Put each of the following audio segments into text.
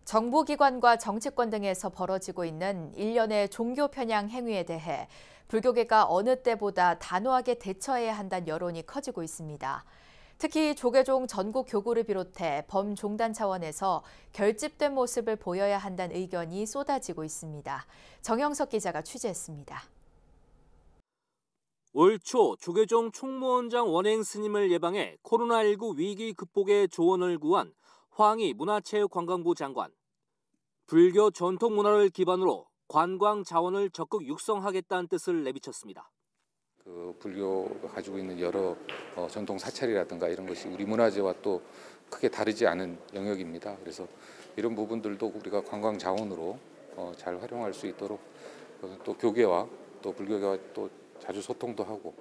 정부기관과 정치권 등에서 벌어지고 있는 일련의 종교 편향 행위에 대해 불교계가 어느 때보다 단호하게 대처해야 한다는 여론이 커지고 있습니다. 특히 조계종 전국 교구를 비롯해 범종단 차원에서 결집된 모습을 보여야 한다는 의견이 쏟아지고 있습니다. 정영석 기자가 취재했습니다. 올 초 조계종 총무원장 원행 스님을 예방해 코로나19 위기 극복에 조언을 구한 황희 문화체육관광부 장관. 불교 전통 문화를 기반으로 관광 자원을 적극 육성하겠다는 뜻을 내비쳤습니다. 불교가 가지고 있는 여러 전통 사찰이라든가 이런 것이 우리 문화재와 또 크게 다르지 않은 영역입니다. 그래서 이런 부분들도 우리가 관광 자원으로 잘 활용할 수 있도록 또 교계와 또 불교계와 또 자주 소통도 하고.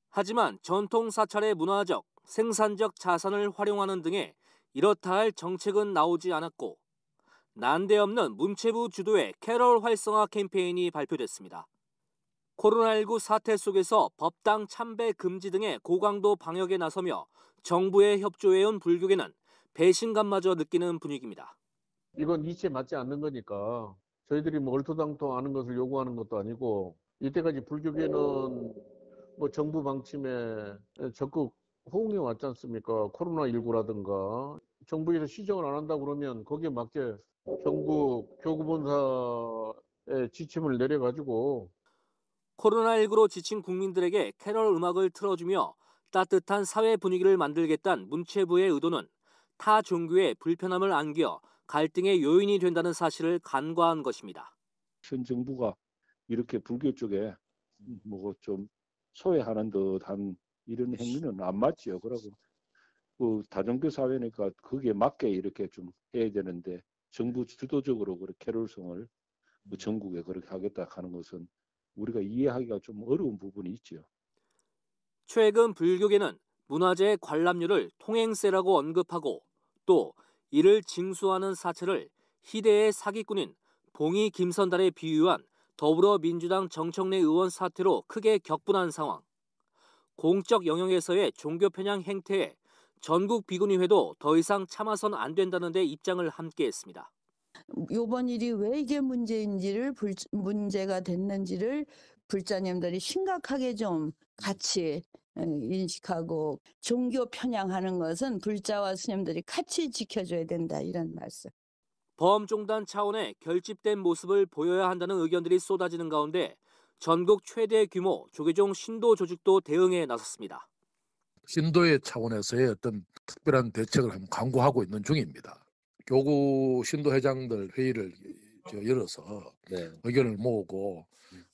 하지만 전통 사찰의 문화적, 생산적 자산을 활용하는 등의 이렇다 할 정책은 나오지 않았고 난데없는 문체부 주도의 캐럴 활성화 캠페인이 발표됐습니다. 코로나19 사태 속에서 법당 참배 금지 등의 고강도 방역에 나서며 정부에 협조해온 불교계는 배신감마저 느끼는 분위기입니다. 이건 이치에 맞지 않는 거니까 저희들이 뭐 얼토당토 하는 것을 요구하는 것도 아니고 이때까지 불교계는 뭐 정부 방침에 적극 호응해 왔지 않습니까? 코로나19라든가 정부에서 시정을 안 한다고 그러면 거기에 맞게 정부 교구본사의 지침을 내려가지고 코로나19로 지친 국민들에게 캐럴 음악을 틀어주며 따뜻한 사회 분위기를 만들겠다는 문체부의 의도는 타 종교의 불편함을 안겨 갈등의 요인이 된다는 사실을 간과한 것입니다. 현 정부가 이렇게 불교 쪽에 뭐 좀 소외하는 듯한 이런 행위는 안 맞지요. 그러고 그 다종교 사회니까 거기에 맞게 이렇게 좀 해야 되는데 정부 주도적으로 그렇게 캐롤성을 전국에 그렇게 하겠다 하는 것은 우리가 이해하기가 좀 어려운 부분이 있죠. 최근 불교계는 문화재 관람료를 통행세라고 언급하고 또 이를 징수하는 사찰을 희대의 사기꾼인 봉이 김선달에 비유한 더불어민주당 정청래 의원 사태로 크게 격분한 상황. 공적 영역에서의 종교 편향 행태에 전국 비구니회도 더 이상 참아선 안 된다는 데 입장을 함께했습니다. 이번 일이 왜 이게 문제가 됐는지를 불자님들이 심각하게 좀 같이 인식하고 종교 편향하는 것은 불자와 스님들이 같이 지켜줘야 된다 이런 말씀. 범종단 차원의 결집된 모습을 보여야 한다는 의견들이 쏟아지는 가운데 전국 최대 규모 조계종 신도 조직도 대응에 나섰습니다. 신도의 차원에서의 어떤 특별한 대책을 한번 강구하고 있는 중입니다. 교구 신도회장들 회의를 열어서 의견을 모으고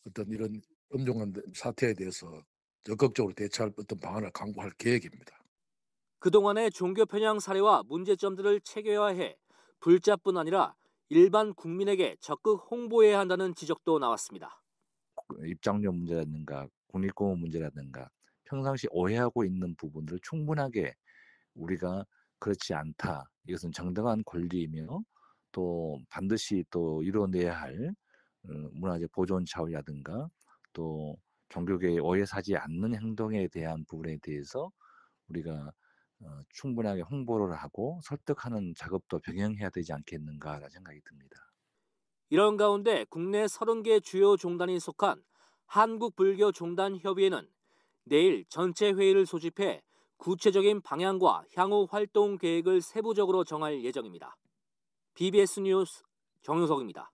어떤 이런 엄중한 사태에 대해서 적극적으로 대처할 어떤 방안을 강구할 계획입니다. 그동안의 종교 편향 사례와 문제점들을 체계화해 불자뿐 아니라 일반 국민에게 적극 홍보해야 한다는 지적도 나왔습니다. 입장료 문제라든가 국립공원 문제라든가 평상시 오해하고 있는 부분들을 충분하게 우리가 그렇지 않다. 이것은 정당한 권리이며 또 반드시 또 이뤄내야 할 문화재 보존 차원이라든가 또 종교계에 오해 사지 않는 행동에 대한 부분에 대해서 우리가 충분하게 홍보를 하고 설득하는 작업도 병행해야 되지 않겠는가라는 생각이 듭니다. 이런 가운데 국내 30개 주요 종단이 속한 한국불교종단협의회는 내일 전체 회의를 소집해 구체적인 방향과 향후 활동 계획을 세부적으로 정할 예정입니다. BBS 뉴스 정유석입니다.